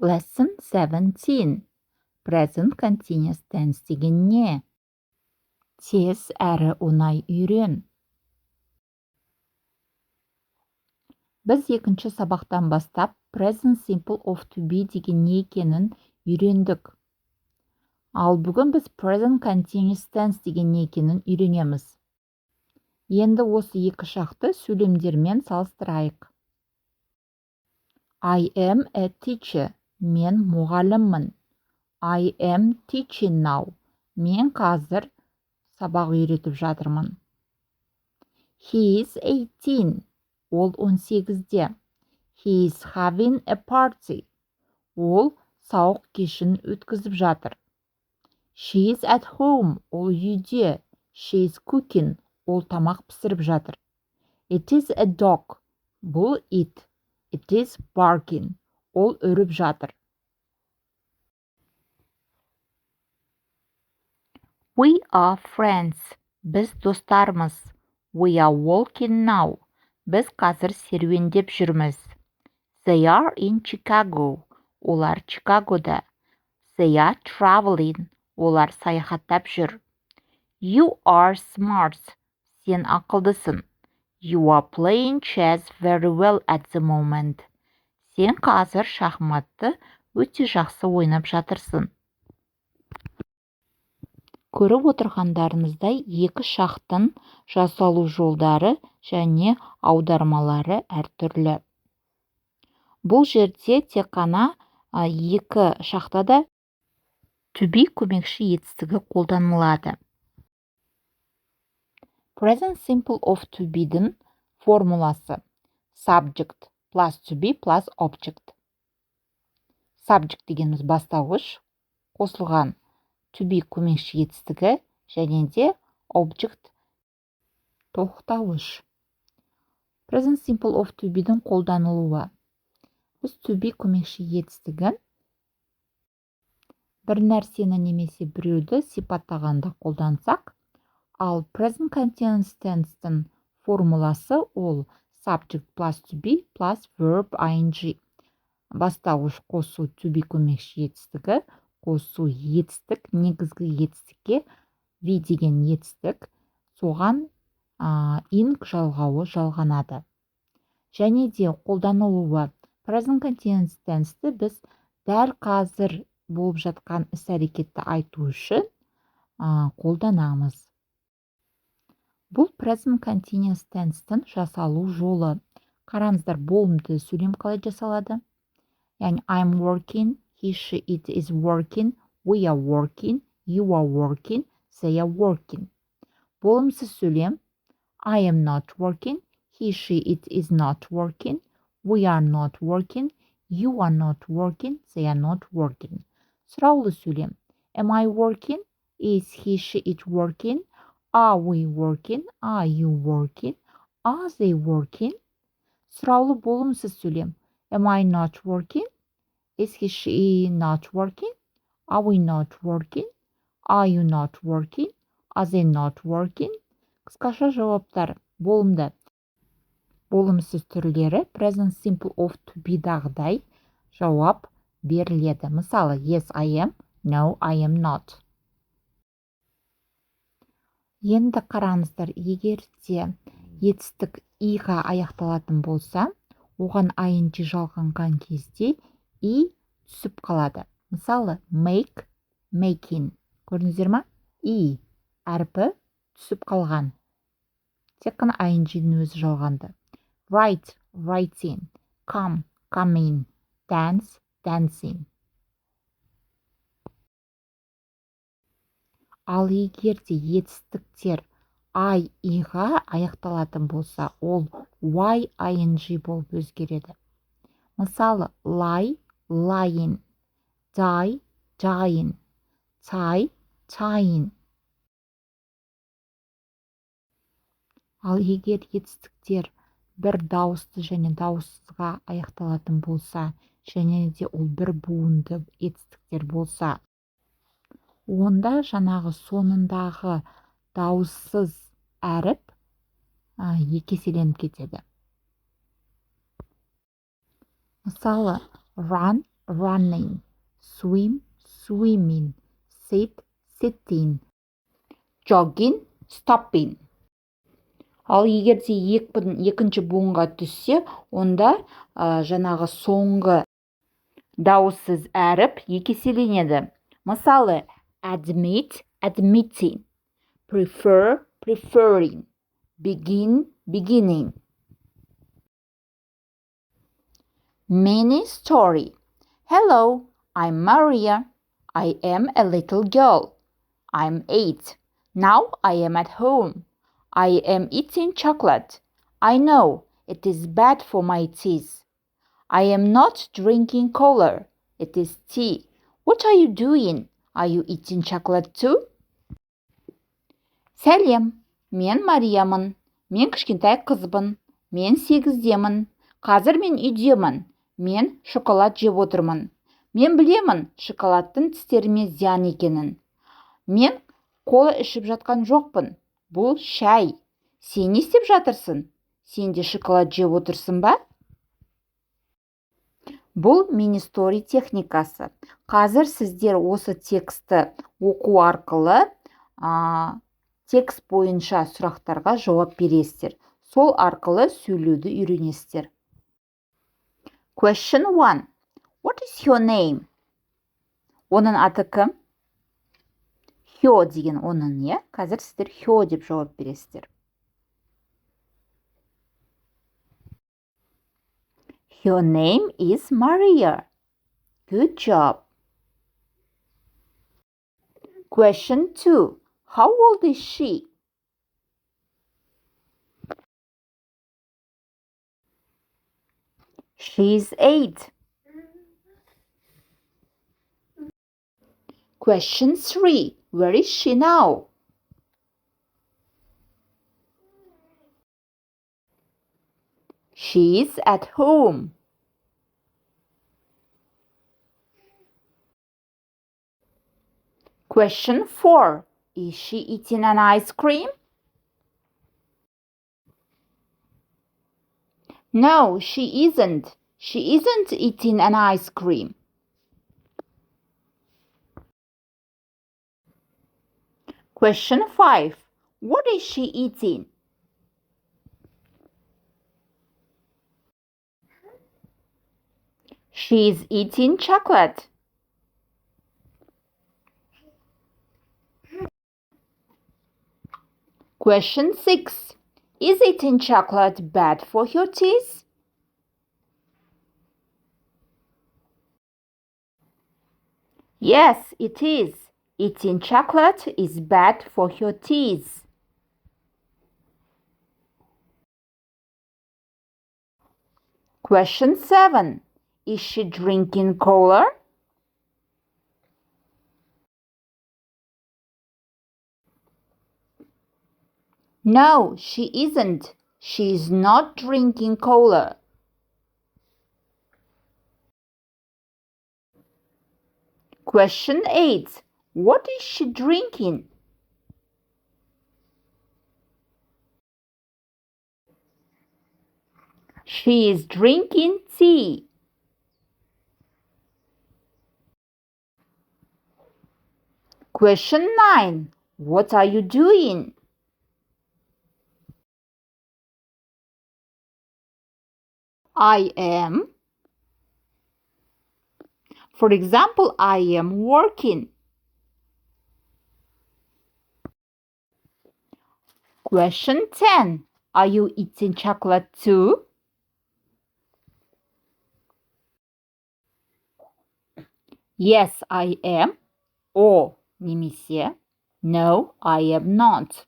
Lesson 17. Present continuous tense деген не? Тез әрі оңай үйрен. Біз екінші сабақтан бастап present simple of to be деген не екенін үйрендік. Ал бүгін біз present continuous tense деген не екенін үйренеміз. Енді осы екі шақты сөйлемдермен салыстырайық. I am a teacher. Мен мұғаліммін. I am teaching now. Мен қазір сабақ үйретіп жатырмын. He is 18. Ол 18-де. He is having a party. Ол сауық кешін өткізіп жатыр. She is at home. Ол үйде. She is cooking. Ол тамақ пісіріп жатыр. It is a dog. Бұл ит. It is barking. Ол үріп жатыр. We are friends. Біз достармыз. We are walking now. Біз қазір серуендеп жүрміз. They are in Chicago. Олар Чикагода. They are traveling. Олар саяхаттап жүр. You are smart. Сен ақылдысың. You are playing chess very well at the moment. Сен қазір шахматты өте жақсы ойнап жатырсың. Көріп отырғандарыңыздай екі шақтың жасалу жолдары және аудармалары әртүрлі. Бұл жерде тек қана екі шақта да to be көмекші етістігі қолданылады. Present simple of to be'дің формуласы subject plus to be plus object. Subject дегеніміз бастауыш, қосылған to be көмекші етістігі және де object тоқтауыш. Present simple of to be'дің қолданылуы. Біз to be көмекші етістігі бір нәрсені немесе біреуді сипаттағанда қолдансақ, ал present continuous tense'дің формуласы ол subject plus to be plus verb ing. Бастауыш қосу to be көмекші етістігі, қосу етістік, негізгі етістікке we деген етістік, соған ing жалғауы жалғанады. Және де қолданылуы present continuous tense'ті біз дәл қазір болып жатқан іс-әрекетті айту үшін қолданамыз. Бұл present continuous tense'тің жасалу жолы. Қараңыздар, болымды сөйлем қалай жасалады? Яғни I'm working, he, she, it is working, we are working, you are working, they are working. Болымсыз сөйлем I am not working, he, she, it is not working, we are not working, you are not working, they are not working. Сұраулы сөйлем Am I working? Is he, she, it working? Are we working? Are you working? Are they working? Сұраулы болымсыз сөйлем Am I not working? Is he, she not working? Are we not working? Are you not working? Are they not working? Қысқаша жауаптар болымды. Болымсыз түрлері present simple of to be'дағыдай жауап беріледі. Мысалы, yes, I am, no, I am not. Енді қараңыздар, егер де етістік иға аяқталатын болса, оған ing жалғанған кезде и түсіп қалады. Мысалы, make, making. Көрдіңіздер ма? И әрпі түсіп қалған. Тек қана ing-дің өзі жалғанды. Write, writing. Come, coming. Dance, dancing. Ал егер де етістіктер I-ға аяқталатын болса, ол y-ing болып өзгереді. Мысалы, lie, lying, die, dying, tie, tying. Ал егер етістіктер бір дауысты және дауыссызға аяқталатын болса, және де ол бір буынды етістіктер болса, онда жаңағы соңындағы дауыссыз әріп екі еселеніп кетеді. Мысалы, run, running, swim, swimming, sit, sitting, jogging, stopping. Ал егерде екінші буынға түссе, онда жаңағы соңғы дауыссыз әріп екеселенеді. Мысалы, admit, admitting, prefer, preferring, begin, beginning. Mini story. Hello, I'm Maria. I am a little girl. I'm 8. Now I am at home. I am eating chocolate. I know it is bad for my teeth. I am not drinking cola. It is tea. What are you doing? Are you eating chocolate too? Сәлем, мен Мариямын. Мен кішкентай қызбын. Мен 8-демін. Қазір мен үйдемін. Мен шоколад жеп отырмын. Мен білемін, шоколадтың тістеріме зиян екенін. Мен кола ішіп жатқан жоқпын. Бұл шай. Сен не істеп жатырсың? Сен де шоколад жеп отырсың ба? Бұл мини-стори техникасы. Қазір сіздер осы тексті оқу арқылы текст бойынша сұрақтарға жауап бересіздер. Сол арқылы сөйлеуді үйренесіздер. Question 1. What is your name? Оның аты кім? Хё деген оның, е? Қазір сіздер хё деп жауап бересіздер. Her name is Maria. Good job. Question 2. How old is she? She's 8. Question 3. Where is she now? She is at home. Question 4. Is she eating an ice cream? No, she isn't. She isn't eating an ice cream. Question 5. What is she eating? She is eating chocolate. Question 6. Is eating chocolate bad for your teeth? Yes, it is. Eating chocolate is bad for your teeth. Question 7. Is she drinking cola? No, she isn't. She is not drinking cola. Question 8. What is she drinking? She is drinking tea. Question 9. What are you doing? I am. For example, I am working. Question 10. Are you eating chocolate too? Yes, I am. Or немесе No, I am not.